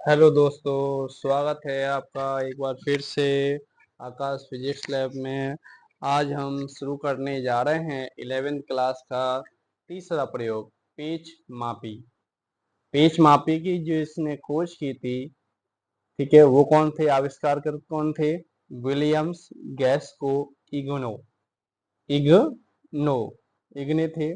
Hello दोस्तों, स्वागत है आपका एक बार फिर से आकाश फिजिक्स लैब में। आज हम शुरू करने जा रहे हैं 11th क्लास का तीसरा प्रयोग, पेच मापी। पेच मापी की जो इसने खोज की थी, ठीक है, वो कौन थे? आविष्कारक कौन थे? विलियम्स गैस्को इग्नो इग्नो इग्ने थे।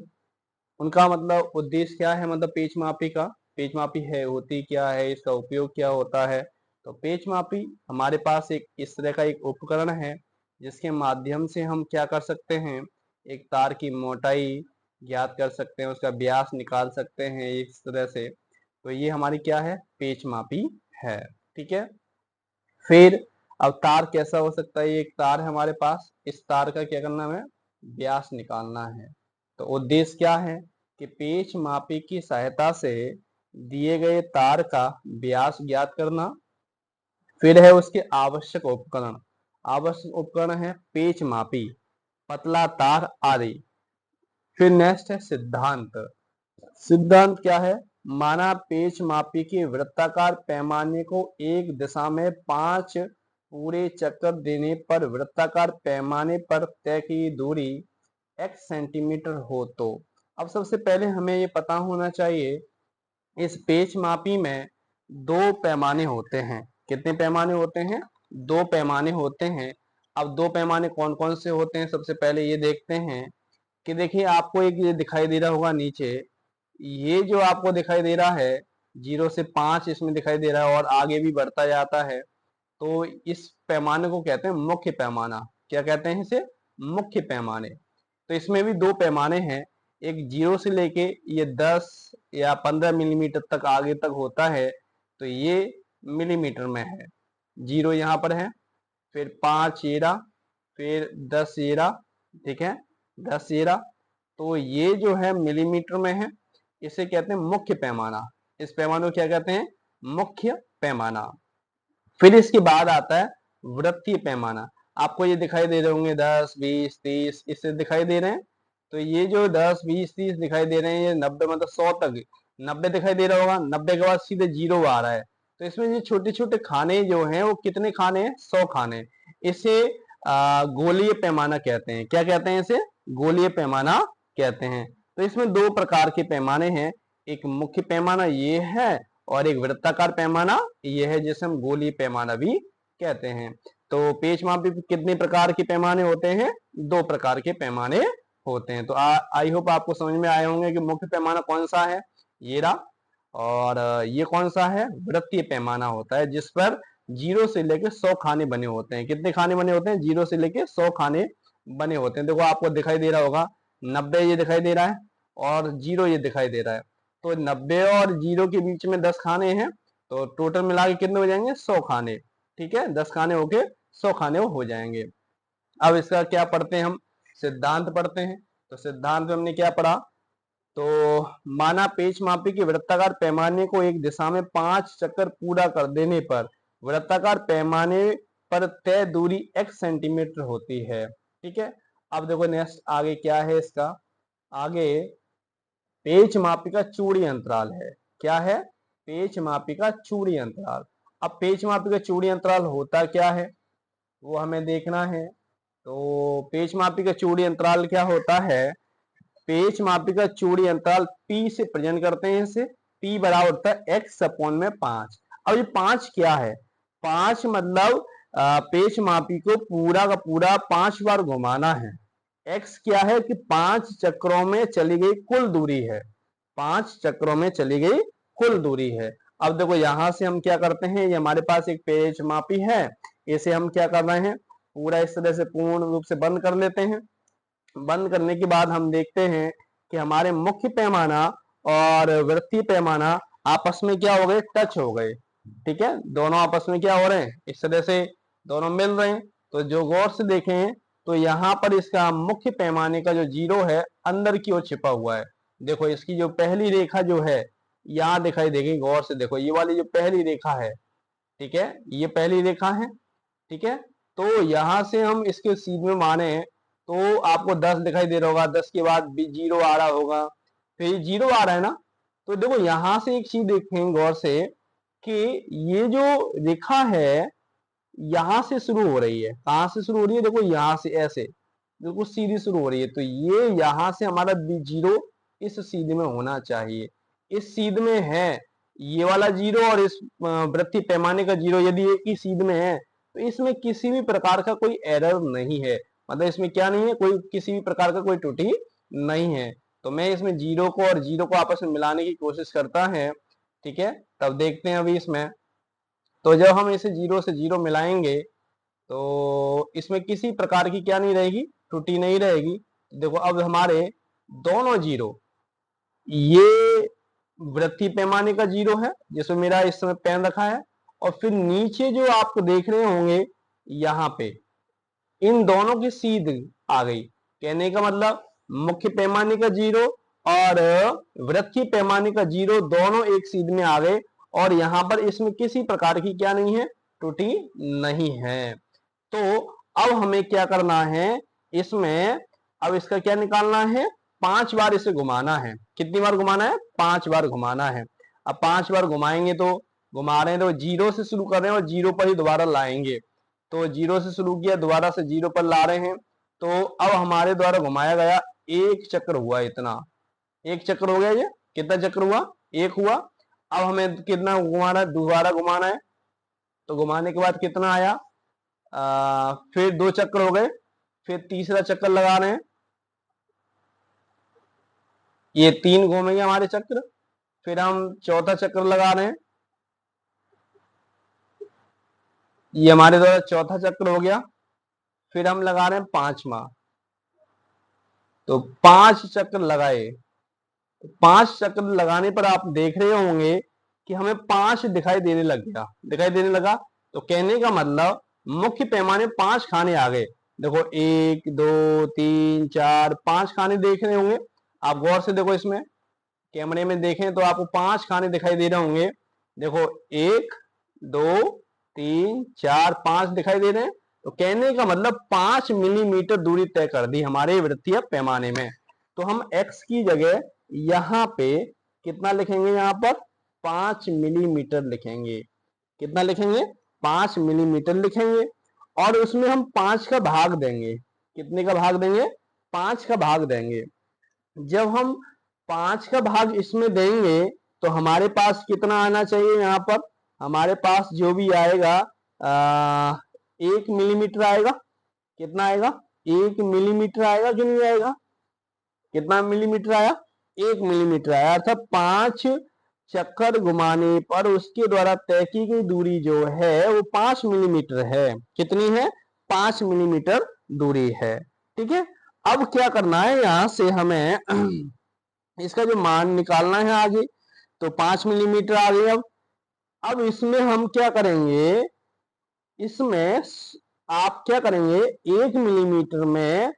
उनका मतलब उद्देश्य क्या है? मतलब पेच मापी का, पेच मापी है होती क्या है, इसका उपयोग क्या होता है? तो पेच मापी हमारे पास एक इस तरह का एक उपकरण है जिसके माध्यम से हम क्या कर सकते हैं, एक तार की मोटाई ज्ञात कर सकते हैं, उसका व्यास निकाल सकते हैं इस तरह से। तो ये हमारी क्या है? पेच मापी है। ठीक है। फिर अब तार कैसा हो सकता है? ये एक तार है हमारे पास, इस तार का क्या करना है? व्यास निकालना है। तो उद्देश्य क्या है कि पेच मापी की सहायता से दिए गए तार का व्यास ज्ञात करना। फिर है उसके आवश्यक उपकरण। आवश्यक उपकरण है पेच मापी, पतला तार आदि। फिर नेक्स्ट है सिद्धांत। सिद्धांत क्या है? माना पेच मापी के वृत्ताकार पैमाने को एक दिशा में 5 पूरे चक्कर देने पर वृत्ताकार पैमाने पर तय की दूरी x सेंटीमीटर हो तो। अब सबसे पहले हमें ये पता होना चाहिए, इस पेच मापी में दो पैमाने होते हैं। कितने पैमाने होते हैं? दो पैमाने होते हैं। अब दो पैमाने कौन कौन से होते हैं, सबसे पहले ये देखते हैं कि देखिए आपको एक ये दिखाई दे रहा होगा नीचे, ये जो आपको दिखाई दे रहा है 0 से 5 इसमें दिखाई दे रहा है और आगे भी बढ़ता जाता है। तो इस पैमाने को कहते हैं मुख्य पैमाना। क्या कहते हैं इसे? मुख्य पैमाने। तो इसमें भी दो पैमाने हैं, एक 0 से लेके ये 10 या 15 मिलीमीटर तक आगे तक होता है, तो ये मिलीमीटर में है। 0 यहाँ पर है, फिर 5 ये रहा, फिर 10 ये रहा। ठीक है, 10 ये रहा। तो ये जो है मिलीमीटर में है, इसे कहते हैं मुख्य पैमाना। इस पैमाने को क्या कहते हैं? मुख्य पैमाना। फिर इसके बाद आता है वृत्तीय पैमाना। आपको ये दिखाई दे रहे होंगे 10 20 30, इससे दिखाई दे रहे हैं। तो ये जो 10 20 30 दिखाई दे रहे हैं, ये 90 मतलब 100 तक, 90 दिखाई दे रहा होगा, 90 के बाद सीधे 0 आ रहा है। तो इसमें ये छोटे छोटे खाने जो हैं वो कितने खाने हैं? 100 खाने। इसे गोलीय पैमाना कहते हैं। क्या कहते हैं इसे? गोलीय पैमाना कहते हैं। तो इसमें दो प्रकार के पैमाने हैं, एक मुख्य पैमाना ये है और एक वृत्ताकार पैमाना ये है, जिसे हम गोलीय पैमाना भी कहते हैं। तो पेच मापी कितने प्रकार के पैमाने होते हैं? दो प्रकार के पैमाने होते हैं। तो आई होप आपको समझ में आए होंगे कि मुख्य पैमाना कौन सा है, ये रहा, और ये कौन सा है? वृत्तीय पैमाना होता है, जिस पर 0 से लेके 100 खाने बने होते हैं। कितने खाने बने होते हैं? 0 से लेके 100 खाने बने होते हैं। देखो आपको दिखाई दे रहा होगा 90 ये दिखाई दे रहा है और 0 ये दिखाई दे रहा है। तो 90 और 0 के बीच में 10 खाने हैं, तो टोटल मिला के कितने हो जाएंगे? 100 खाने। ठीक है, 10 खाने होके 100 खाने हो जाएंगे। अब इसका क्या पढ़ते हैं हम? सिद्धांत पढ़ते हैं। तो सिद्धांत में हमने क्या पढ़ा? तो माना पेच मापी के वृत्ताकार पैमाने को एक दिशा में 5 चक्कर पूरा कर देने पर वृत्ताकार पैमाने पर तय दूरी x सेंटीमीटर होती है। ठीक है। अब देखो नेक्स्ट आगे क्या है इसका? आगे पेच मापी का चूड़ी अंतराल है। क्या है? पेच मापी का चूड़ी अंतराल। अब पेच मापी का चूड़ी अंतराल होता क्या है वो हमें देखना है। तो पेच मापी का चूड़ी अंतराल क्या होता है? पेच मापी का चूड़ी अंतराल P से प्रेजेंट करते हैं इसे। P बराबर होता है x अपॉन में 5। अब ये 5 क्या है? 5 मतलब पेच मापी को पूरा का पूरा 5 बार घुमाना है। x क्या है कि 5 चक्रों में चली गई कुल दूरी है। 5 चक्रों में चली गई कुल दूरी है। अब देखो यहां से हम क्या करते हैं, ये हमारे पास एक पेच मापी है, इसे हम क्या कर रहे हैं? पूरा इस तरह से पूर्ण रूप से बंद कर लेते हैं। बंद करने के बाद हम देखते हैं कि हमारे मुख्य पैमाना और वृत्तीय पैमाना आपस में क्या हो गए? टच हो गए। ठीक है, दोनों आपस में क्या हो रहे हैं? इस तरह से दोनों मिल रहे हैं। तो जो गौर से देखें तो यहाँ पर इसका मुख्य पैमाने का जो 0 है अंदर की ओर छिपा हुआ है। देखो इसकी जो पहली रेखा जो है यहाँ दिखाई देगी, गौर से देखो, ये वाली जो पहली रेखा है, ठीक है, ये पहली रेखा है। ठीक है, तो यहां से हम इसके सीधे माने तो आपको 10 दिखाई दे रहा होगा, 10 के बाद भी 0 आ रहा होगा, फिर 0 आ रहा है ना। तो देखो यहां से एक चीज देखें गौर से कि ये जो रेखा है यहां से शुरू हो रही है, कहां से शुरू हो रही है, देखो यहां से ऐसे बिल्कुल सीधी शुरू हो रही है, तो ये यहां से हमारा जीरो इस सीध में होना चाहिए। इस सीध में है ये वाला जीरो और इस वृत्तीय पैमाने का जीरो यदि एक ही सीध में है तो इसमें किसी भी प्रकार का कोई एरर नहीं है, मतलब इसमें क्या नहीं है, कोई किसी भी प्रकार का कोई त्रुटि नहीं है। तो मैं इसमें जीरो को और जीरो को आपस में मिलाने की कोशिश करता है, ठीक है। तब देखते हैं अभी इसमें, तो जब हम इसे जीरो से जीरो मिलाएंगे तो इसमें किसी प्रकार की क्या नहीं रहेगी, त्रुटि नहीं रहेगी। देखो अब हमारे दोनों जीरो, ये वृत्तीय पैमाने का जीरो है जिसमें मेरा इस समय पेन रखा है, और फिर नीचे जो आपको देख रहे होंगे यहाँ पे इन दोनों की सीध आ गई। कहने का मतलब मुख्य पैमाने का जीरो और वृत्तीय पैमाने का जीरो दोनों एक सीध में आ गए, और यहाँ पर इसमें किसी प्रकार की क्या नहीं है, त्रुटि नहीं है। तो अब हमें क्या करना है इसमें, अब इसका क्या निकालना है, 5 बार इसे घुमाना है। कितनी बार घुमाना है, 5 बार घुमाना है। अब 5 बार घुमाएंगे तो, घुमा रहे हैं तो जीरो से शुरू कर रहे हैं और जीरो पर ही दोबारा लाएंगे, तो जीरो से शुरू किया दोबारा से जीरो पर ला रहे हैं, तो अब हमारे द्वारा घुमाया गया एक चक्र हुआ, इतना एक चक्र हो गया। ये कितना चक्र हुआ, एक हुआ। अब हमें कितना घुमाना है, दोबारा घुमाना है, तो घुमाने के बाद कितना आया, फिर 2 चक्र हो गए, फिर तीसरा चक्कर लगा रहे हैं, ये 3 घूमेंगे हमारे चक्र, फिर हम चौथा चक्र लगा रहे हैं, ये हमारे द्वारा चौथा चक्र हो गया, फिर हम लगा रहे हैं 5वां, तो 5 चक्र लगाए। तो 5 चक्र लगाने पर आप देख रहे होंगे कि हमें 5 दिखाई देने लग गया, दिखाई देने लगा। तो कहने का मतलब मुख्य पैमाने 5 खाने आ गए। देखो 1 2 3 4 5 खाने देख रहे होंगे आप, गौर से देखो, इसमें कैमरे में देखें तो आपको 5 खाने दिखाई दे रहे होंगे। देखो 1 2 3 4 5 दिखाई दे रहे हैं। तो कहने का मतलब 5 मिलीमीटर दूरी तय कर दी हमारे वृत्तीय पैमाने में। तो हम x की जगह यहाँ पे कितना लिखेंगे, यहाँ पर 5 मिलीमीटर लिखेंगे। कितना लिखेंगे, 5 मिलीमीटर लिखेंगे, और उसमें हम 5 का भाग देंगे। कितने का भाग देंगे, 5 का भाग देंगे। जब हम 5 का भाग इसमें देंगे तो हमारे पास कितना आना चाहिए, यहाँ पर हमारे पास जो भी आएगा 1 मिलीमीटर आएगा। कितना आएगा, 1 मिलीमीटर आएगा कि नहीं आएगा, कितना मिलीमीटर आया, 1 मिलीमीटर आया। अर्थात 5 चक्कर घुमाने पर उसके द्वारा तय की गई दूरी जो है वो 5 मिलीमीटर है। कितनी है, 5 मिलीमीटर दूरी है, ठीक है। अब क्या करना है, यहां से हमें इसका जो मान निकालना है आगे, तो 5 मिलीमीटर आ गए। अब इसमें हम क्या करेंगे, इसमें आप क्या करेंगे, 1 मिलीमीटर में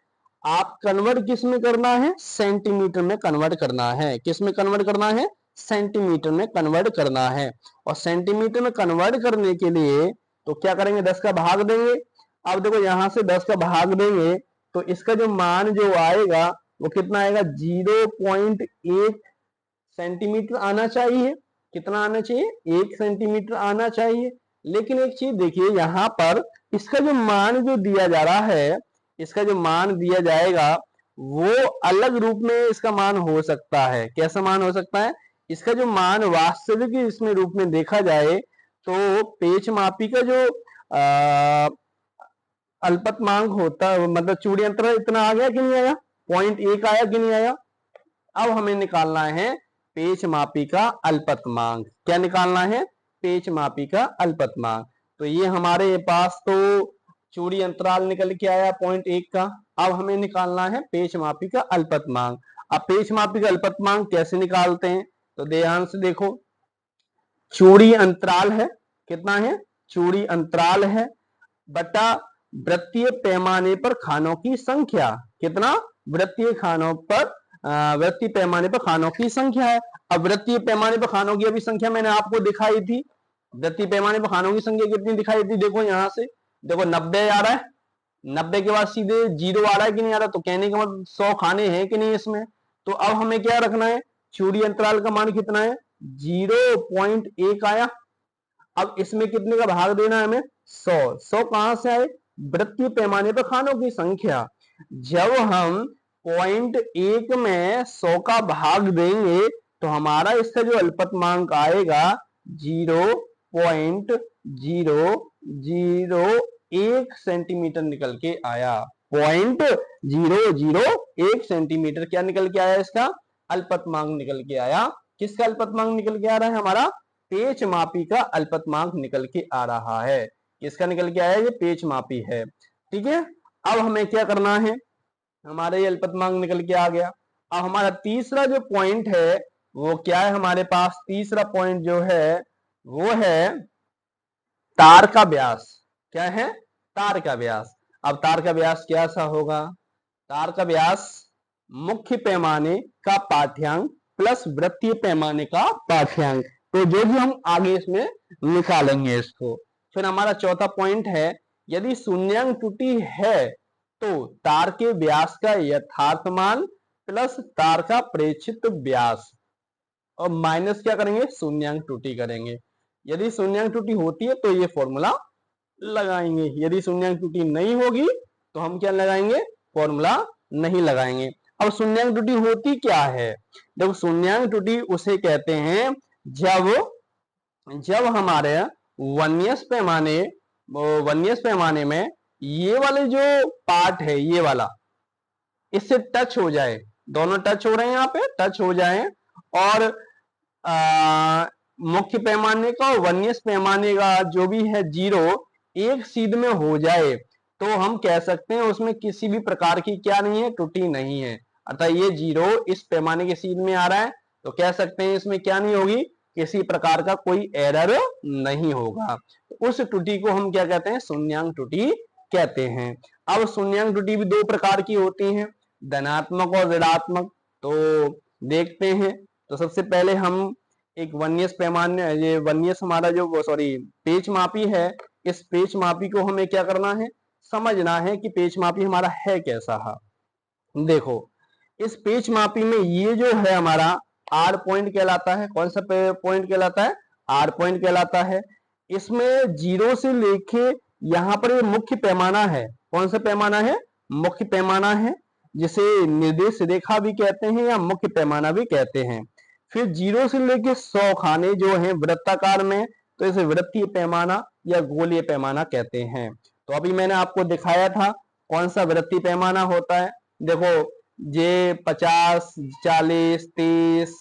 आप कन्वर्ट किस में करना है, सेंटीमीटर में कन्वर्ट करना है। किस में कन्वर्ट करना है, सेंटीमीटर में कन्वर्ट करना है। और सेंटीमीटर में कन्वर्ट करने के लिए तो क्या करेंगे, 10 का भाग देंगे। अब देखो यहां से 10 का भाग देंगे तो इसका जो मान जो आएगा वो कितना आएगा, 0.1 सेंटीमीटर आना चाहिए। कितना आना चाहिए, 1 सेंटीमीटर आना चाहिए। लेकिन एक चीज देखिए, यहाँ पर इसका जो मान जो दिया जा रहा है, इसका जो मान दिया जाएगा वो अलग रूप में इसका मान हो सकता है। कैसा मान हो सकता है, इसका जो मान वास्तविक इसमें रूप में देखा जाए तो पेच मापी का जो अल्पतमांक होता है, मतलब चूड़ी अंतराल इतना आ गया कि नहीं आया, 0.1 आया कि नहीं आया। अब हमें निकालना है पेच मापी का अल्पतमांक। क्या निकालना है, पेच मापी का अल्पतमांक। तो ये हमारे पास तो चूड़ी अंतराल निकल के आया 0.1 का। अब हमें निकालना है पेच मापी का अल्पतमांक। अब पेच मापी का अल्पतमांक कैसे निकालते हैं, तो ध्यान से देखो, चूड़ी अंतराल है, कितना है, चूड़ी अंतराल है बटा वृत्तीय पैमाने पर खानों की संख्या। कितना, वृत्तीय खानों पर वृत्तीय पैमाने पर खानों की संख्या है। अब वृत्तीय पैमाने पर खानों की अभी संख्या मैंने आपको दिखाई थी, वृत्तीय पैमाने पर खानों की संख्या कितनी दिखाई थी, देखो यहां से देखो 90 आ रहा है, 90 के बाद सीधे 0 आ रहा है कि नहीं आ रहा। तो कहने का मतलब 100 खाने हैं कि नहीं इसमें। तो अब हमें क्या रखना है, चूड़ी अंतराल का मान कितना है, 0.1 आया। अब इसमें कितने का भाग देना है हमें? 100। 100 कहां से आए? वृत्तीय पैमाने पर खानों की संख्या। जब हम 0.1 में 100 का भाग देंगे तो हमारा इसका जो अल्पतमांक आएगा 0.001 सेंटीमीटर निकल के आया। 0.001 सेंटीमीटर क्या निकल के आया? इसका अल्पतमांक निकल के आया। किसका अल्पतमांक निकल के आ रहा है? हमारा पेच मापी का अल्पतमांक निकल के आ रहा है। किसका निकल के आया? ये पेच मापी है। ठीक है, अब हमें क्या करना है? हमारा ये अल्पतमांक निकल के आ गया। अब हमारा तीसरा जो पॉइंट है वो क्या है? हमारे पास तीसरा पॉइंट जो है वो है तार का व्यास। क्या है? तार का व्यास। अब तार का व्यास कैसा होगा? तार का व्यास मुख्य पैमाने का पाठ्यांक प्लस वृत्तीय पैमाने का पाठ्यांक, तो जो भी हम आगे इसमें निकालेंगे इसको। फिर हमारा चौथा पॉइंट है, यदि शून्यांक त्रुटि है तो तार के व्यास का यथार्थ मान प्लस तार का प्रेक्षित व्यास और माइनस क्या करेंगे? शून्यांक त्रुटि करेंगे। यदि शून्यांक त्रुटि होती है तो ये फॉर्मूला लगाएंगे, यदि शून्यांक त्रुटि नहीं होगी तो हम क्या लगाएंगे? फॉर्मूला नहीं लगाएंगे। अब शून्यांक त्रुटि होती क्या है? देखो, शून्यांक त्रुटि उसे कहते हैं जब हमारे वर्नियस पैमाने में ये वाले जो पार्ट है, ये वाला इससे टच हो जाए, दोनों टच हो रहे हैं, यहाँ पे टच हो जाए और मुख्य पैमाने का और वर्नियस पैमाने का जो भी है 0 एक सीध में हो जाए तो हम कह सकते हैं उसमें किसी भी प्रकार की क्या नहीं है? त्रुटि नहीं है। अर्थात ये 0 इस पैमाने के सीध में आ रहा है तो कह सकते हैं इसमें क्या नहीं होगी? किसी प्रकार का कोई एरर नहीं होगा। तो उस त्रुटि को हम क्या कहते हैं? शून्यांक त्रुटि कहते हैं। अब शून्यांक त्रुटि भी दो प्रकार की होती हैं, धनात्मक और ऋणात्मक। तो देखते हैं। तो सबसे पहले हम एक वर्नियस पैमाने, ये वर्नियस हमारा जो पेच मापी है, इस पेच मापी को हमें क्या करना है? समझना है कि पेच मापी हमारा है कैसा है। देखो, इस पेच मापी में ये जो है हमारा आर पॉइंट कहलाता है। कौन सा पॉइंट कहलाता है? आर पॉइंट कहलाता है। इसमें 0 से लेके यहाँ पर ये मुख्य पैमाना है। कौन सा पैमाना है? मुख्य पैमाना है, जिसे निर्देश रेखा भी कहते हैं या मुख्य पैमाना भी कहते हैं। फिर 0 से लेके 100 खाने जो हैं वृत्ताकार में, तो इसे वृत्तीय पैमाना या गोलीय पैमाना कहते हैं। तो अभी मैंने आपको दिखाया था कौन सा वृत्तीय पैमाना होता है। देखो, ये 50, 40, 30,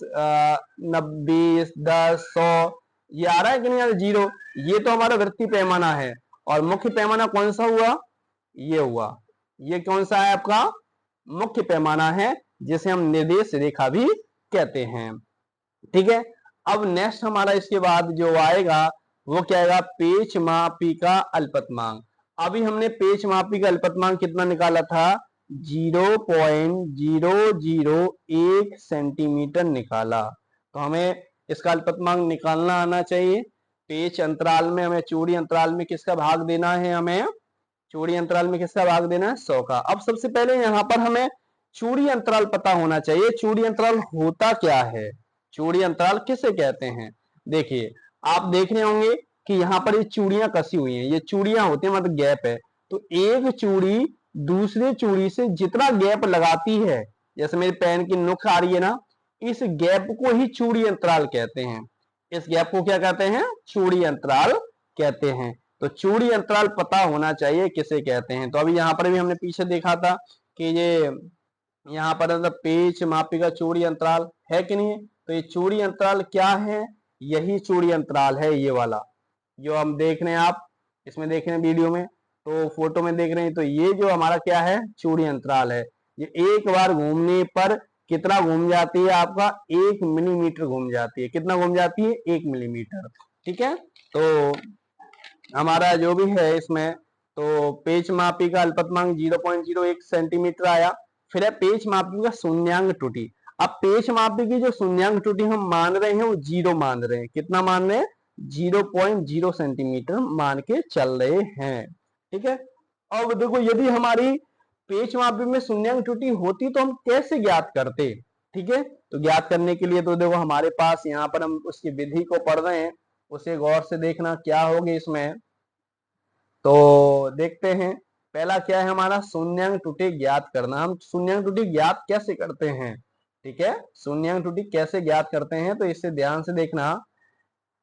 90, 10, 100 ये आ रहा है कि नहीं? यार 0, ये तो हमारा वृत्तीय पैमाना है। और मुख्य पैमाना कौन सा हुआ? ये हुआ। ये कौन सा है? आपका मुख्य पैमाना है, जिसे हम निर्देश रेखा भी कहते हैं। ठीक है, अब नेक्स्ट हमारा इसके बाद जो आएगा वो क्या आएगा? पेच मापी का अल्पतमांक। अभी हमने पेच मापी का अल्पतमांक कितना निकाला था? 0.001 सेंटीमीटर निकाला। तो हमें इसका अल्पतमांक निकालना आना चाहिए। पेच अंतराल में हमें चूड़ी अंतराल में किसका भाग देना है? हमें चूड़ी अंतराल में किसका भाग देना है? 100 का। अब सबसे पहले यहाँ पर हमें चूड़ी अंतराल पता होना चाहिए। चूड़ी अंतराल होता क्या है? चूड़ी अंतराल किसे कहते हैं? देखिए, आप देख रहे होंगे कि यहाँ पर ये चूड़ियां कसी हुई हैं, ये चूड़ियां होती हैं, मतलब गैप है। तो एक चूड़ी दूसरे चूड़ी से जितना गैप लगाती है, जैसे मेरे पैन की नोक आ रही है ना, इस गैप को ही चूड़ी अंतराल कहते हैं। इस गैप को क्या कहते हैं? चूड़ी अंतराल कहते हैं। तो चूड़ी अंतराल पता होना चाहिए किसे कहते हैं। तो अभी यहाँ पर भी हमने पीछे देखा था कि ये यहाँ पर मतलब पेच मापी का चूड़ी अंतराल है कि नहीं है? तो ये चूड़ी अंतराल क्या है? यही चूड़ी अंतराल है, ये वाला जो हम देख रहे हैं, आप इसमें देख रहे हैं वीडियो में, तो फोटो में देख रहे हैं। तो ये जो हमारा क्या है? चूड़ी अंतराल है। ये एक बार घूमने पर कितना घूम जाती है? आपका 1 मिलीमीटर घूम जाती है। कितना घूम जाती है? 1 मिलीमीटर। ठीक है, तो हमारा जो भी है इसमें, तो पेच मापी का अल्पतमांक 0.01 सेंटीमीटर आया। फिर है पेच मापी का शून्यांक त्रुटि। अब पेच मापी की जो शून्यांक त्रुटि हम मान रहे हैं वो 0 मान रहे हैं। कितना मान रहे हैं? 0.0 सेंटीमीटर मान के चल रहे हैं। ठीक है, अब देखो, यदि हमारी पेच मापी में शून्यांक त्रुटि होती तो हम कैसे ज्ञात करते? ठीक है, तो ज्ञात करने के लिए तो देखो हमारे पास यहाँ पर हम उसकी विधि को पढ़ रहे हैं। उसे गौर से देखना क्या होगा इसमें। तो देखते हैं, पहला क्या है हमारा, शून्यांक त्रुटि ज्ञात करना। हम शून्यांक त्रुटि ज्ञात कैसे करते हैं, ठीक है, शून्यांक त्रुटि कैसे ज्ञात करते हैं, तो इससे ध्यान से देखना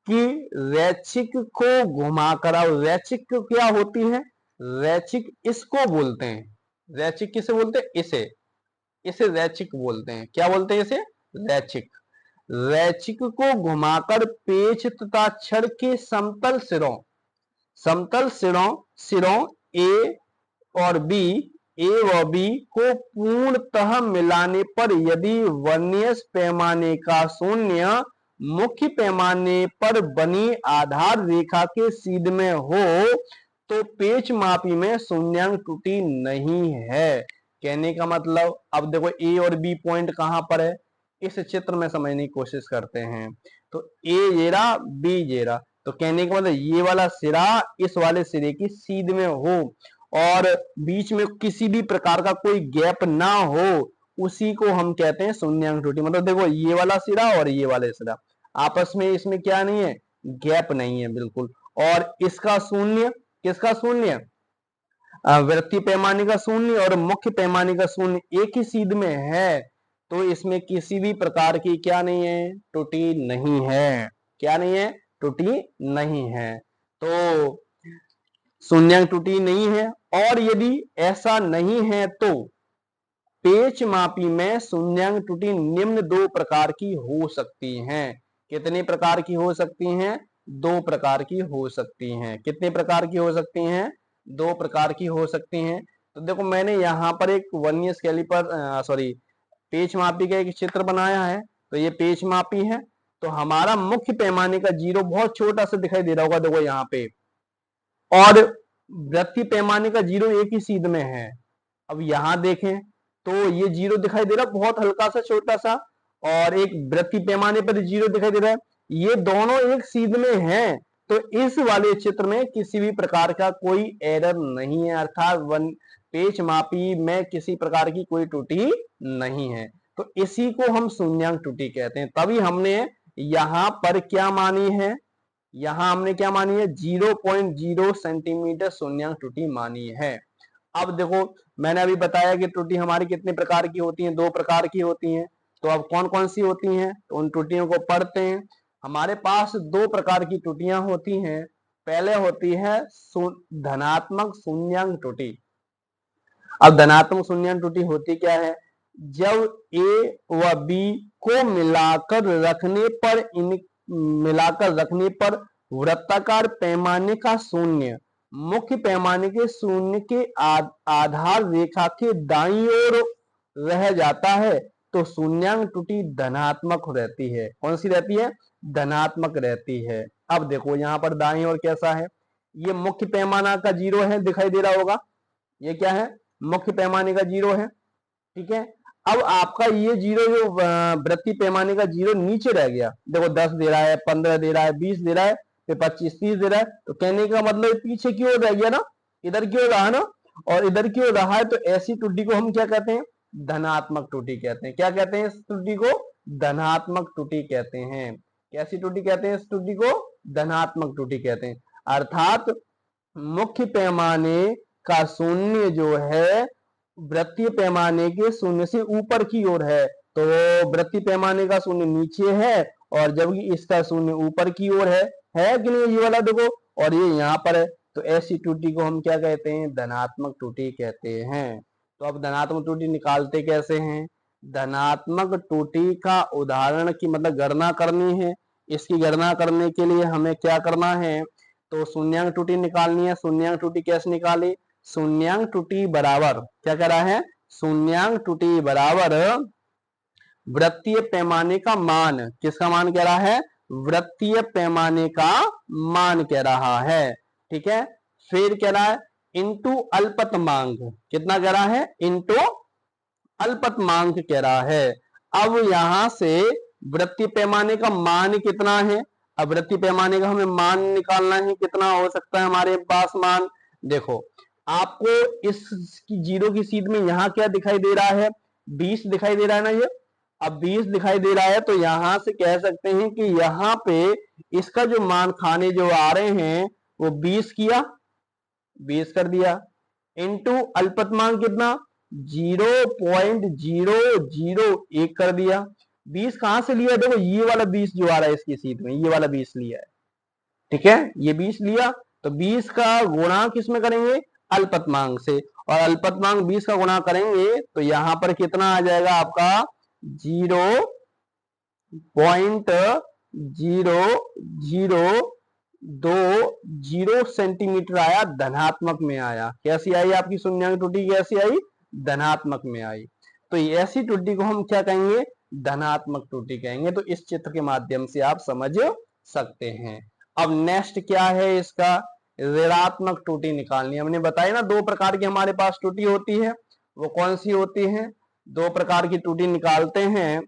कि रैखिक को घुमाकर, अब रैखिक क्या होती है, रैखिक इसको बोलते हैं, रैखिक किसे बोलते हैं, इसे, इसे रैखिक बोलते हैं। क्या बोलते हैं इसे, रैखिक। रैखिक को घुमाकर पेच तथा छड़ के समतल सिरों, समतल सिरों, सिरों ए और बी, ए व बी को पूर्णतः मिलाने पर यदि वर्नियर पैमाने का शून्य मुख्य पैमाने पर बनी आधार रेखा के सीध में हो तो पेच मापी में शून्यांक त्रुटि नहीं है। कहने का मतलब, अब देखो ए और बी पॉइंट कहां पर है, इस चित्र में समझने की कोशिश करते हैं। तो ए जेरा, बी जेरा, तो कहने का मतलब ये वाला सिरा इस वाले सिरे की सीध में हो और बीच में किसी भी प्रकार का कोई गैप ना हो, उसी को हम कहते हैं शून्यांक त्रुटि। मतलब देखो ये वाला सिरा और ये वाला सिरा आपस में, इसमें क्या नहीं है, गैप नहीं है बिल्कुल। और इसका शून्य, किसका शून्य, वृत्तीय पैमाने का शून्य और मुख्य पैमाने का शून्य एक ही सीध में है, तो इसमें किसी भी प्रकार की क्या नहीं है, त्रुटि नहीं है। क्या नहीं है, त्रुटि नहीं है। तो शून्यांक त्रुटि नहीं है। और यदि ऐसा नहीं है तो पेच मापी में शून्यांक त्रुटि निम्न दो प्रकार की हो सकती हैं। कितने प्रकार की हो सकती हैं, दो प्रकार की हो सकती हैं। कितने प्रकार की हो सकती हैं, दो प्रकार की हो सकती हैं। तो देखो मैंने यहाँ पर एक वर्नियर कैलिपर सॉरी पेच मापी का एक चित्र बनाया है। तो ये पेच मापी है, तो हमारा मुख्य पैमाने का जीरो बहुत छोटा सा दिखाई दे रहा होगा, देखो यहाँ पे, और वृत्तीय पैमाने का जीरो एक ही सीध में है। अब यहां देखें तो ये जीरो दिखाई दे रहा बहुत हल्का सा छोटा सा, और एक वृत्तीय पैमाने पर जीरो दिखाई दे रहा है, ये दोनों एक सीध में हैं। तो इस वाले चित्र में किसी भी प्रकार का कोई एरर नहीं है, अर्थात पेच मापी में किसी प्रकार की कोई त्रुटि नहीं है। तो इसी को हम शून्यांक त्रुटि कहते हैं। तभी हमने यहां पर क्या मानी है, यहां हमने क्या मानी है, 0.0 सेंटीमीटर शून्यांक त्रुटि मानी है। अब देखो मैंने अभी बताया कि त्रुटि हमारी कितने प्रकार की होती हैं, दो प्रकार की होती हैं। तो अब कौन कौन सी होती हैं, तो उन त्रुटियों को पढ़ते हैं। हमारे पास दो प्रकार की त्रुटियां होती हैं। पहले होती है धनात्मक शून्यांक त्रुटि। अब धनात्मक शून्यांक त्रुटि होती क्या है, जब ए व बी को मिलाकर रखने पर वृत्ताकार पैमाने का शून्य मुख्य पैमाने के शून्य के आधार रेखा के दाईं ओर रह जाता है, तो शून्यांक त्रुटि धनात्मक रहती है। कौन सी रहती है, धनात्मक रहती है। अब देखो यहाँ पर दाईं ओर कैसा है, ये मुख्य पैमाना का जीरो है, दिखाई दे रहा होगा, ये क्या है, मुख्य पैमाने का जीरो है, ठीक है। अब आपका ये जीरो जो वृत्तीय पैमाने का जीरो नीचे रह गया, देखो 10 दे रहा है, 15 दे रहा है, 20 दे रहा है, फिर 25 30 दे रहा है, तो कहने का मतलब पीछे की ओर रह गया ना, इधर की ओर रहा ना, और इधर की ओर रहा है, तो ऐसी त्रुटि को हम क्या कहते हैं, धनात्मक त्रुटि कहते हैं। क्या कहते हैं इस त्रुटि को, धनात्मक त्रुटि कहते हैं। कैसी त्रुटि कहते हैं इस त्रुटि को, धनात्मक त्रुटि कहते हैं। अर्थात मुख्य पैमाने का शून्य जो है वृत्तीय पैमाने के शून्य से ऊपर की ओर है, तो वृत्तीय पैमाने का शून्य नीचे है, और जबकि इसका शून्य ऊपर की ओर है कि नहीं, ये वाला देखो, और ये यहाँ पर है, तो ऐसी त्रुटि को हम क्या कहते हैं, धनात्मक त्रुटि कहते हैं। तो अब धनात्मक त्रुटि निकालते कैसे हैं, धनात्मक त्रुटि का उदाहरण की मतलब गणना करनी है। इसकी गणना करने के लिए हमें क्या करना है, तो शून्यांक त्रुटि निकालनी है। शून्यांक त्रुटि कैसे निकाली, शून्यांक त्रुटि बराबर क्या कह रहा है, शून्यांक त्रुटि बराबर वृत्तीय पैमाने का मान, किसका मान कह रहा है, वृत्तीय पैमाने का मान कह रहा है, ठीक है। फिर कह रहा है इंटू अल्पतमांक, कितना कह रहा है, इंटू अल्पतमांक कह रहा है। अब यहां से वृत्तीय पैमाने का मान कितना है, अब वृत्तीय पैमाने का हमें मान निकालना है, कितना हो सकता है हमारे पास मान। देखो आपको इस जीरो की सीध में यहाँ क्या दिखाई दे रहा है, 20 दिखाई दे रहा है ना, ये अब 20 दिखाई दे रहा है तो यहां से कह सकते हैं कि यहाँ पे इसका जो मान खाने जो आ रहे हैं वो 20 किया, 20 कर दिया, इंटू अल्पतमांक कितना 0.001 कर दिया। 20 कहां से लिया, देखो ये वाला 20 जो आ रहा है इसकी सीध में, ये वाला 20 लिया है, ठीक है, ये 20 लिया, तो 20 का गुणा किसमें करेंगे, अल्पतमांक से, और अल्पतमांक 20 का गुणा करेंगे तो यहां पर कितना आ जाएगा आपका 0.0020 सेंटीमीटर आया, धनात्मक में आया। कैसी आई आपकी शून्याङ्क त्रुटि, कैसी आई, धनात्मक में आई। तो ऐसी त्रुटि को हम क्या कहेंगे, धनात्मक त्रुटि कहेंगे। तो इस चित्र के माध्यम से आप समझ सकते हैं। अब नेक्स्ट क्या है इसका, ऋणात्मक त्रुटि निकालनी। हमने बताया ना 2 प्रकार की हमारे पास त्रुटि होती है, वो कौन सी होती है, 2 प्रकार की त्रुटि निकालते हैं।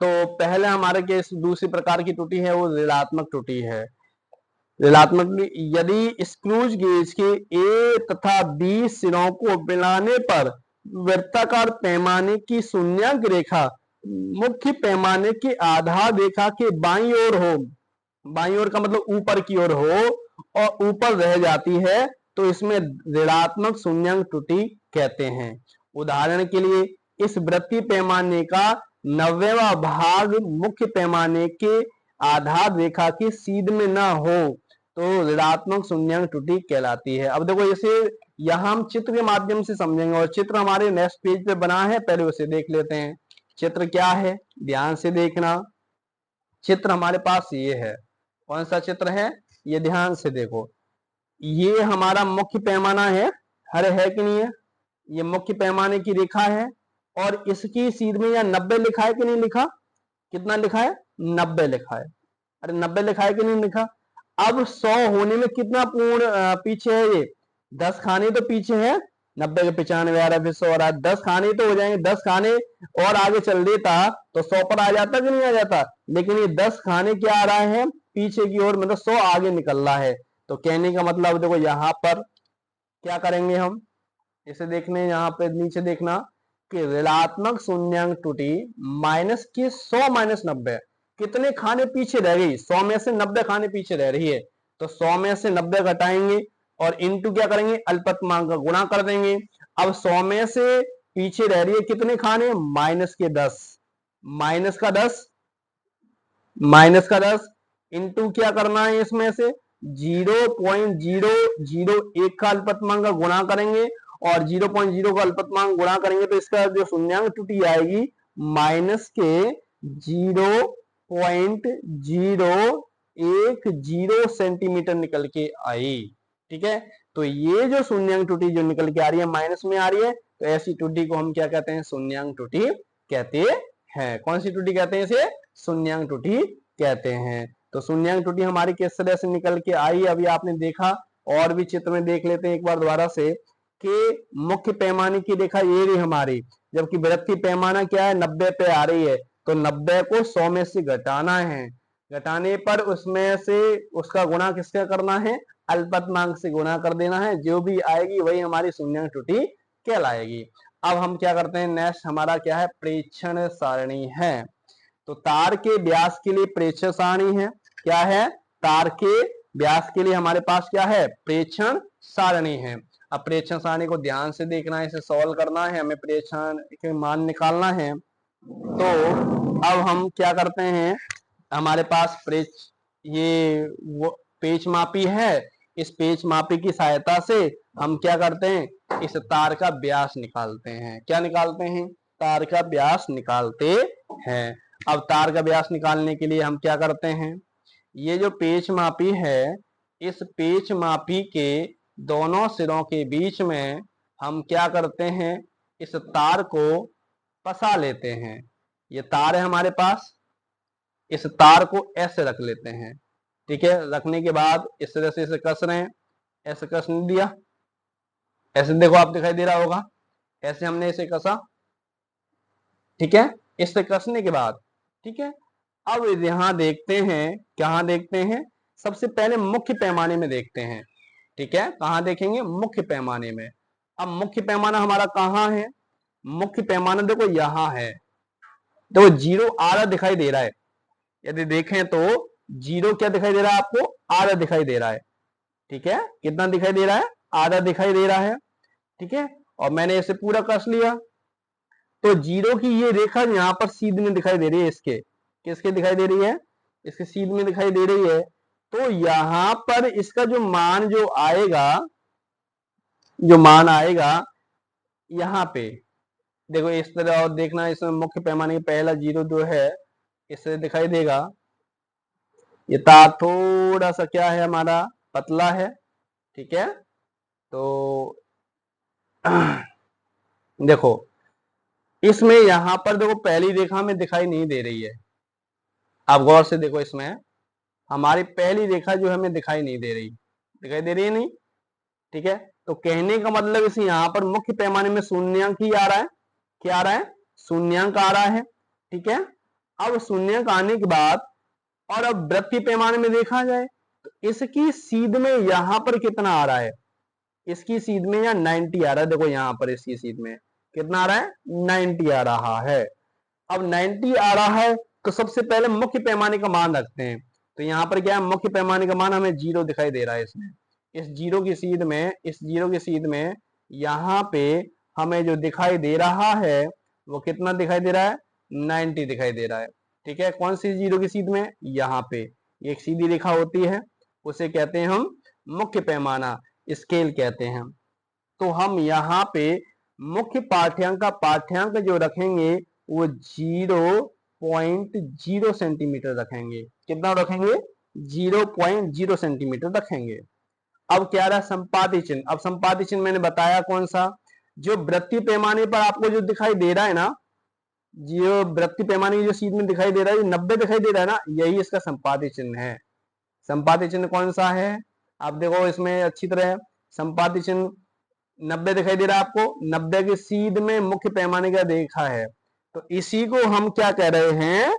तो पहले हमारे केस दूसरी प्रकार की त्रुटि है वो ऋणात्मक त्रुटि है। ऋणात्मक, यदि स्क्रूज गेज के ए तथा बी सिरों को मिलाने पर वृत्ताकार पैमाने की शून्याङ्क रेखा मुख्य पैमाने की आधार रेखा के बाईं ओर हो, बाईं ओर का मतलब ऊपर की ओर हो और ऊपर रह जाती है, तो इसमें ऋणात्मक शून्याङ्क त्रुटि कहते हैं। उदाहरण के लिए इस वृत्तीय पैमाने का 90वां भाग मुख्य पैमाने के आधार रेखा की सीध में न हो तो ऋणात्मक शून्याङ्क त्रुटि कहलाती है। अब देखो इसे यहां हम चित्र के माध्यम से समझेंगे, और चित्र हमारे नेक्स्ट पेज पे बना है, पहले उसे देख लेते हैं। चित्र क्या है, ध्यान से देखना। चित्र हमारे पास ये है, कौन सा चित्र है, ये ध्यान से देखो। ये हमारा मुख्य पैमाना है, हर है कि नहीं है, ये मुख्य पैमाने की रेखा है, और इसकी सीध में यहाँ 90 लिखा है कि नहीं लिखा, कितना लिखा है, 90 लिखा है। अरे 90 लिखा है कि नहीं लिखा। अब 100 होने में कितना पूर्ण पीछे है, ये 10 खाने तो पीछे है, 90 के 95 आ रहा है, फिर 100 आ रहा है, 10 खाने तो हो जाएंगे, 10 खाने और आगे चल देता तो 100 पर आ जाता कि नहीं आ जाता, लेकिन ये 10 खाने क्या आ रहा है पीछे की ओर, मतलब 100 आगे निकल रहा है। तो कहने का मतलब देखो यहां पर क्या करेंगे हम, इसे देखने यहाँ पे नीचे देखना कि ऋणात्मक शून्याङ्क त्रुटि माइनस के 100 माइनस 90 कितने खाने पीछे रह गई, 100 में से 90 खाने पीछे रह रही है, तो 100 में से 90 घटाएंगे और इनटू क्या करेंगे, अल्पतमांक का गुणा कर देंगे। अब 100 में से पीछे रह रही है कितने खाने, माइनस के 10, माइनस का 10, माइनस का 10 इंटू क्या करना है, इसमें से 0.001 का अल्पतमांक का गुणा करेंगे, और 0.0 का अल्पतमांक गुणा करेंगे तो इसका जो शून्याङ्क त्रुटि आएगी माइनस के 0.010 सेंटीमीटर निकल के आई। ठीक है, तो ये जो शून्याङ्क त्रुटि जो निकल के आ रही है माइनस में आ रही है, तो ऐसी त्रुटि को हम क्या कहते हैं, शून्याङ्क त्रुटि कहते हैं। कौन सी त्रुटि कहते हैं, इसे शून्याङ्क त्रुटि कहते हैं। तो शून्याङ्क त्रुटि हमारी किस तरह से निकल के आई, अभी आपने देखा, और भी चित्र में देख लेते हैं एक बार दोबारा से कि मुख्य पैमाने की रेखा ये रही हमारी, जबकि वृत्तीय पैमाना क्या है 90 पे आ रही है, तो 90 को 100 में से घटाना है, घटाने पर उसमें से उसका गुणा किसका करना है, अल्पतमांक से गुणा कर देना है, जो भी आएगी वही हमारी शून्याङ्क त्रुटि कहलाएगी। अब हम क्या करते हैं, नेक्स्ट हमारा क्या है, प्रेक्षण सारणी है। तो तार के व्यास के लिए प्रेक्षण सारणी है, क्या है, तार के व्यास के लिए हमारे पास क्या है, प्रेक्षण सारणी है। अब प्रेक्षण सारणी को ध्यान से देखना है, इसे सॉल्व करना है, हमें प्रेक्षण के मान निकालना है। तो अब हम क्या करते हैं, हमारे पास ये वो पेच मापी है, इस पेच मापी की सहायता से हम क्या करते हैं, इस तार का व्यास निकालते हैं। क्या निकालते हैं, तार का व्यास निकालते हैं। अब तार का व्यास निकालने के लिए हम क्या करते हैं, ये जो पेच मापी है, इस पेच मापी के दोनों सिरों के बीच में हम क्या करते हैं, इस तार को फंसा लेते हैं। ये तार है हमारे पास, इस तार को ऐसे रख लेते हैं। ठीक है, रखने के बाद इस तरह से इसे कस रहे हैं, ऐसे कसने दिया, ऐसे देखो आप दिखाई दे रहा होगा, ऐसे हमने इसे कसा। ठीक है, इससे कसने के बाद, ठीक है, अब यहां देखते हैं, कहां देखते हैं, सबसे पहले मुख्य पैमाने में देखते हैं। ठीक है, कहां देखेंगे, मुख्य पैमाने में। अब मुख्य पैमाना हमारा कहां है, मुख्य पैमाना देखो यहां है, तो जीरो आधा दिखाई दे रहा है, यदि देखें तो जीरो क्या दिखाई दे रहा है आपको, आधा दिखाई दे रहा है। ठीक है, कितना दिखाई दे रहा है, आधा दिखाई दे रहा है। ठीक है, और मैंने इसे पूरा कस लिया, तो जीरो की ये रेखा यहाँ पर सीध में दिखाई दे रही है, इसके किसके दिखाई दे रही है, इसके सीध में दिखाई दे रही है। तो यहां पर इसका जो मान जो आएगा, जो मान आएगा यहाँ पे देखो इस तरह, और देखना इसमें मुख्य पैमाने का पहला जीरो जो है इससे दिखाई देगा। ये तार थोड़ा सा क्या है हमारा, पतला है। ठीक है, तो देखो इसमें यहां पर देखो पहली रेखा में दिखाई नहीं दे रही है, आप गौर से देखो, इसमें हमारी पहली रेखा जो हमें दिखाई नहीं दे रही, दिखाई दे रही है नहीं। ठीक है, तो कहने का मतलब इसे यहाँ पर मुख्य पैमाने में शून्यांक ही आ रहा है, क्या आ रहा है, शून्यांक आ रहा है। ठीक है, अब शून्यांक आने के बाद और अब वृत्तीय पैमाने में देखा जाए तो इसकी सीध में यहां पर कितना आ रहा है, इसकी सीध में या 90 आ रहा है। देखो यहां पर इसकी सीध में कितना आ रहा है, 90 आ रहा है। अब 90 आ रहा है तो सबसे पहले मुख्य पैमाने का मान रखते हैं। तो यहाँ पर क्या है, मुख्य पैमाने का मान हमें जीरो दिखाई दे रहा है इसमें, इस जीरो की सीध में, इस जीरो की सीध में यहाँ पे हमें जो दिखाई दे रहा है वो कितना दिखाई दे रहा है, 90 दिखाई दे रहा है। ठीक है, कौन सी जीरो की सीध में, यहाँ पे एक सीधी रेखा होती है, उसे कहते हैं हम मुख्य पैमाना, स्केल कहते हैं। तो हम यहाँ पे मुख्य पाठ्यांक का पाठ्यांक जो रखेंगे वो 0.0 सेंटीमीटर रखेंगे। कितना रखेंगे, 0.0 सेंटीमीटर रखेंगे। अब क्या रहा, संपाती चिन्ह। अब संपाती चिन्ह मैंने बताया कौन सा, जो वृत्तीय पैमाने पर आपको जो दिखाई दे रहा है ना, जो वृत्तीय पैमाने की जो सीध में दिखाई दे रहा है, 90 दिखाई दे रहा है ना, यही इसका संपाती चिन्ह है। संपाती चिन्ह कौन सा है, आप देखो इसमें अच्छी तरह, संपाती चिन्ह 90 दिखाई दे रहा है आपको, 90 के सीध में मुख्य पैमाने का रेखा है, तो इसी को हम क्या कह रहे हैं,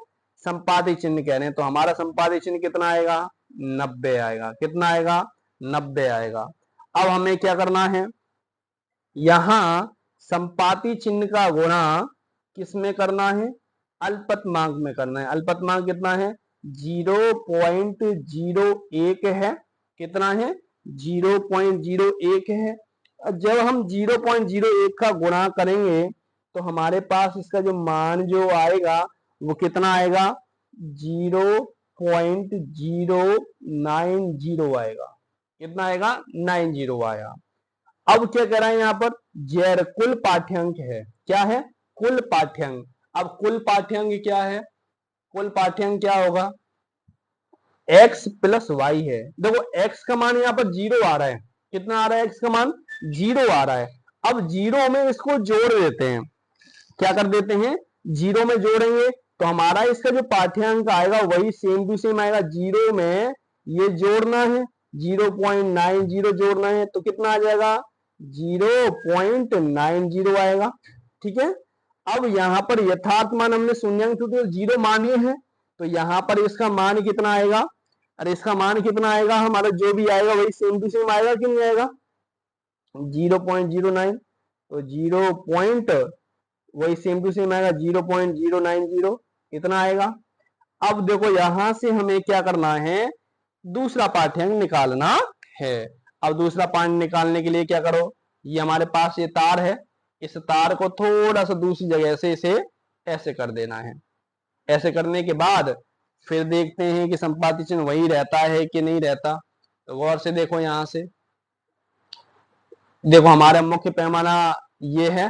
संपाती चिन्ह कह रहे हैं। तो हमारा संपाती चिन्ह कितना आएगा, 90 आएगा। कितना आएगा, 90 आएगा। अब हमें क्या करना है, यहां संपाती चिन्ह का गुणा किस में करना है, अल्पतमांक में करना है। अल्पतमांक कितना है, 0.01 है। कितना है, 0.01 है। जब हम 0.01 का गुणा करेंगे तो हमारे पास इसका जो मान जो आएगा वो कितना आएगा, 0.090 आएगा। कितना आएगा, 90 आया। अब क्या कह रहा है यहाँ पर, जैर कुल पाठ्यांक है, क्या है, कुल पाठ्यांक। अब कुल पाठ्यांक क्या है, कुल पाठ्यांक क्या होगा, x प्लस वाई है। देखो x का मान यहाँ पर 0 आ रहा है, कितना आ रहा है, x का मान 0 आ रहा है। अब 0 में इसको जोड़ देते हैं, क्या कर देते हैं, 0 में जोड़ेंगे तो हमारा इसका जो पाठ्यांक आएगा वही सेम टू सेम आएगा। 0 में ये जोड़ना है, 0.90 जोड़ना है, तो कितना आ जाएगा, 0.90 आएगा। ठीक है, अब यहाँ पर यथार्थ मान हमने शून्यांक क्योंकि 0 मानिए हैं, तो यहाँ पर इसका मान कितना आएगा, अरे इसका मान कितना आएगा, हमारा जो भी आएगा वही सेम टू सेम आएगा कि नहीं आएगा, 0.09, तो 0. वही सेम टू सेम आएगा, 0.090 इतना आएगा। अब देखो यहां से हमें क्या करना है, दूसरा पाठ्यांक निकालना है। अब दूसरा पाठ्यांक निकालने के लिए क्या करो, ये हमारे पास ये तार है, इस तार को थोड़ा सा दूसरी जगह से इसे ऐसे कर देना है। ऐसे करने के बाद फिर देखते हैं कि संपाती चिन्ह वही रहता है कि नहीं रहता। तो गौर से देखो, यहां से देखो हमारा मुख्य पैमाना ये है।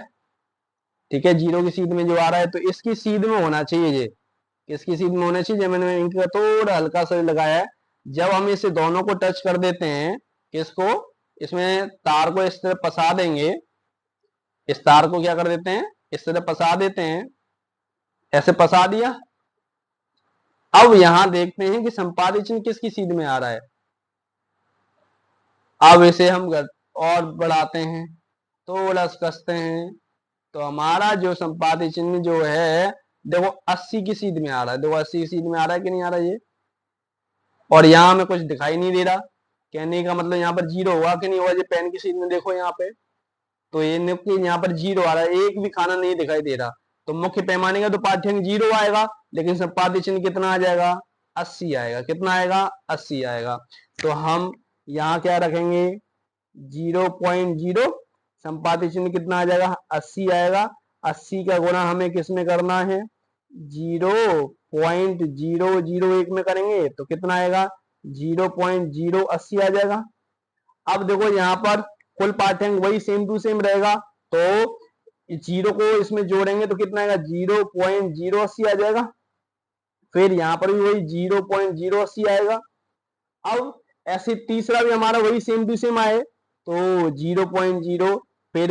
ठीक है, 0 की सीध में जो आ रहा है तो इसकी सीध में होना चाहिए, ये इसकी सीध में होना चाहिए। मैंने इनका थोड़ा हल्का सा लगाया है। जब हम इसे दोनों को टच कर देते हैं, किसको, इसमें तार को इस तरह फंसा देंगे, इस तार को क्या कर देते हैं, इस तरह फंसा देते हैं, ऐसे फंसा दिया। अब यहां देखते हैं कि संपाती चिन्ह किसकी सीध में आ रहा है। अब इसे हम और बढ़ाते हैं, थोड़ा कसते हैं, तो हमारा जो संपाती चिन्ह जो है देखो 80 की सीध में आ रहा है। देखो 80 की सीध में आ रहा है कि नहीं आ रहा ये, और यहाँ में कुछ दिखाई नहीं दे रहा। कहने का मतलब यहाँ पर 0 हुआ कि नहीं हुआ, ये पेन की सीध में देखो यहाँ पे, तो ये यहाँ पर 0 आ रहा है, एक भी खाना नहीं दिखाई दे रहा। तो मुख्य पैमाने का तो पाठ्यांक 0 आएगा, लेकिन संपाती चिन्ह कितना आ जाएगा, 80 आएगा। कितना आएगा, 80 आएगा। तो हम यहाँ क्या रखेंगे, 0.0, संपाती चिन्ह कितना आ जाएगा, 80 आएगा। 80 का गुणा हमें किस में करना है, 0.001 में करेंगे तो कितना आएगा, 0.080 आ जाएगा। अब देखो यहाँ पर कुल पाठ्यांक वही सेम टू सेम रहेगा, तो 0 को इसमें जोड़ेंगे तो कितना आएगा, 0.080 आ जाएगा। फिर यहाँ पर भी वही 0.080 आएगा। अब ऐसे तीसरा भी हमारा वही सेम टू सेम आए तो 0.0, फिर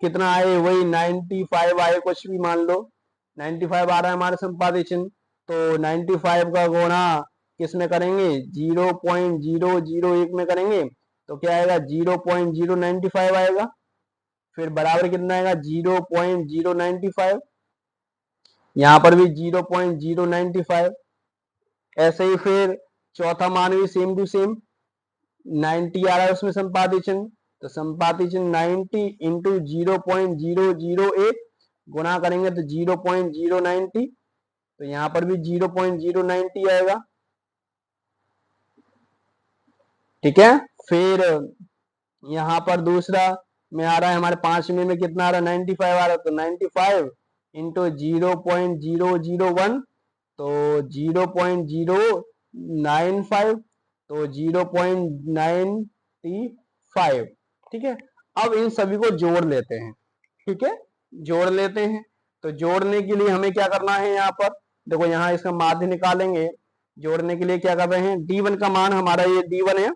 कितना आए, वही 95 आए, कुछ भी मान लो 95 आ रहा है हमारे संपाती चिन्ह, तो 95 का गुणा किस में करेंगे, 0.001 में करेंगे तो क्या आएगा, 0.095 आएगा। फिर बराबर कितना आएगा, 0.095, यहाँ पर भी 0.095। ऐसे ही फिर चौथा मान भी सेम टू सेम, 90 आ रहा है उसमें संपाती चिन्ह, तो संपाती चिन्ह 90 इंटू 0.001 गुणा करेंगे तो 0.090, तो यहाँ पर भी 0.090 आएगा। ठीक है। फिर यहाँ पर दूसरा में आ रहा है हमारे 5वें में कितना आ रहा है, 95 आ रहा है, तो 95 इंटू 0.001 तो 0.095, तो 0.95। ठीक है। अब इन सभी को जोड़ लेते हैं। ठीक है, जोड़ लेते हैं। तो जोड़ने के लिए हमें क्या करना है, यहाँ पर देखो, यहाँ इसका माध्य निकालेंगे। जोड़ने के लिए क्या कर रहे हैं, D1 का मान हमारा ये D1 है।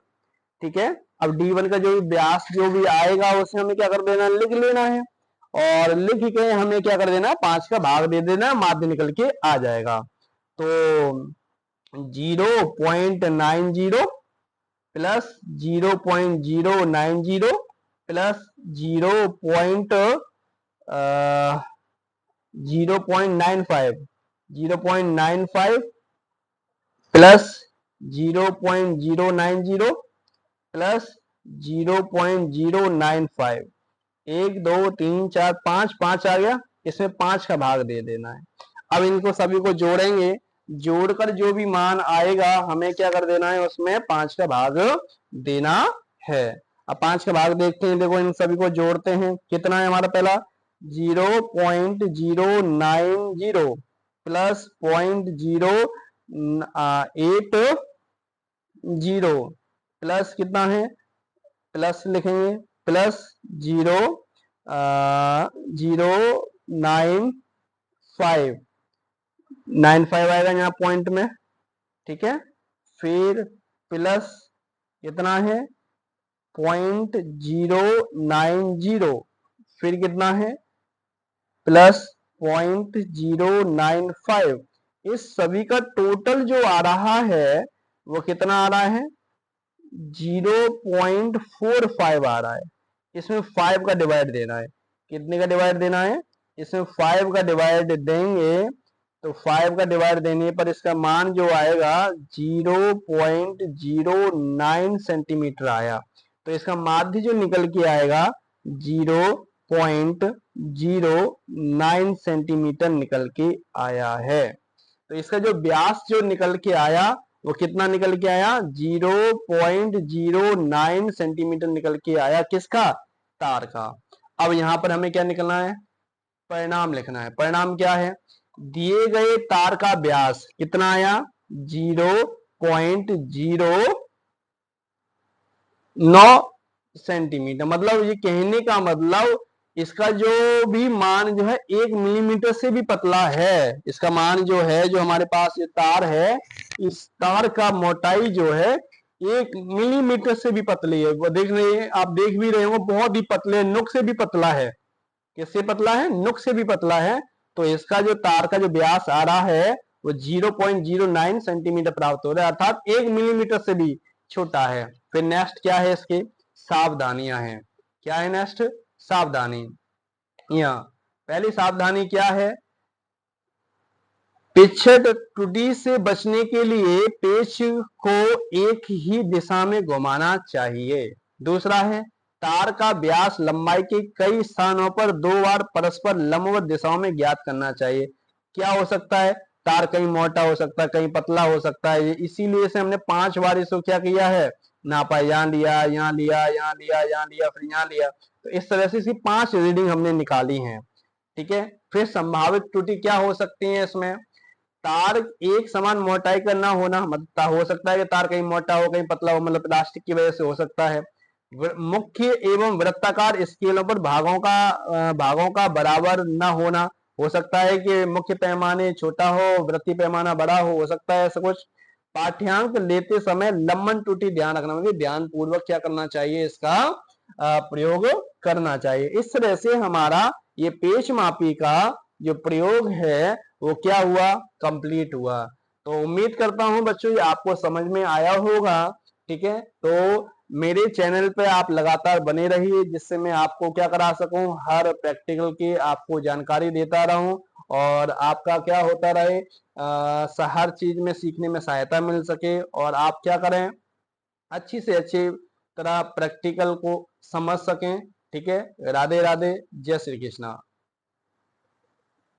ठीक है। अब D1 का जो व्यास जो भी आएगा उसे हमें क्या कर देना, लिख लेना है, और लिख के हमें क्या कर देना, 5 का भाग दे देना, माध्य निकल के आ जाएगा। तो 0.90 प्लस 0.090 प्लस 0.95 प्लस 0.090 प्लस 0.095, 1 2 3 4 5 5 आ गया, इसमें 5 का भाग दे देना है। अब इनको सभी को जोड़ेंगे, जोड़कर जो भी मान आएगा हमें क्या कर देना है, उसमें 5 का भाग देना है। अब 5 का भाग देखते हैं, देखो इन सभी को जोड़ते हैं, कितना है हमारा पहला 0.090 प्लस 0.080 प्लस कितना है, प्लस लिखेंगे, प्लस 0.095 आएगा यहाँ पॉइंट में। ठीक है। फिर प्लस कितना है, 0.090, फिर कितना है, प्लस 0.095। इस सभी का टोटल जो आ रहा है वो कितना आ रहा है, 0.45 आ रहा है। इसमें 5 का डिवाइड देना है। कितने का डिवाइड देना है, इसमें 5 का डिवाइड देंगे, तो 5 का डिवाइड देने पर इसका मान जो आएगा 0.09 सेंटीमीटर आया। तो इसका माध्य जो निकल के आएगा 0.09 सेंटीमीटर निकल के आया है। तो इसका जो व्यास जो निकल के आया वो कितना निकल के आया, 0.09 सेंटीमीटर निकल के आया, किसका, तार का। अब यहाँ पर हमें क्या निकलना है, परिणाम लिखना है। परिणाम क्या है, दिए गए तार का व्यास कितना आया, 0.09 सेंटीमीटर। मतलब ये कहने का मतलब इसका जो भी मान जो है 1 मिलीमीटर से भी पतला है। इसका मान जो है, जो हमारे पास ये तार है, इस तार का मोटाई जो है 1 मिलीमीटर से भी पतली है। वो देख रहे हैं, आप देख भी रहे हो, बहुत ही पतले, नुक से भी पतला है। किससे पतला है, नुक से भी पतला है। तो इसका जो तार का जो व्यास आ रहा है वो 0.09 सेंटीमीटर प्राप्त हो रहा है, अर्थात 1 मिलीमीटर से भी छोटा है। फिर नेक्स्ट क्या है, इसके सावधानियां हैं। क्या है नेक्स्ट, सावधानी। यहाँ पहली सावधानी क्या है, पिछड़ त्रुटि से बचने के लिए पेच को एक ही दिशा में घुमाना चाहिए। दूसरा है तार का व्यास लंबाई के कई स्थानों पर 2 बार परस्पर लंबवत दिशाओं में ज्ञात करना चाहिए। क्या हो सकता है? तार कहीं मोटा हो सकता है, कहीं पतला हो सकता है, इसीलिए से हमने 5 बार इसको क्या किया है, नापा। यहाँ लिया, यहाँ लिया, यहाँ लिया, यहाँ लिया, फिर यहाँ लिया। तो इस तरह से इसकी 5 रीडिंग हमने निकाली है। ठीक है। फिर संभावित त्रुटि क्या हो सकती है इसमें? तार एक समान मोटाई का ना होना, मतलब हो सकता है कि तार कहीं मोटा हो, कहीं पतला हो, मतलब प्लास्टिक की वजह से हो सकता है। मुख्य एवं वृत्ताकार स्केलों पर भागों का बराबर न होना, हो सकता है कि मुख्य पैमाने छोटा हो, वृत्तीय पैमाना बड़ा हो सकता है ऐसा कुछ। पाठ्यांक लेते समय लंबन त्रुटि ध्यान रखना, मतलब ध्यान पूर्वक क्या करना चाहिए, इसका प्रयोग करना चाहिए। इस तरह से हमारा ये पेच मापी का जो प्रयोग है वो क्या हुआ, कंप्लीट हुआ। तो उम्मीद करता हूं बच्चों ये आपको समझ में आया होगा। ठीक है। तो मेरे चैनल पे आप लगातार बने रहिए, जिससे मैं आपको क्या करा सकूं, हर प्रैक्टिकल की आपको जानकारी देता रहूं और आपका क्या होता रहे, हर चीज में सीखने में सहायता मिल सके और आप क्या करें, अच्छी से अच्छी तरह प्रैक्टिकल को समझ सकें। ठीक है। राधे राधे, जय श्री कृष्णा।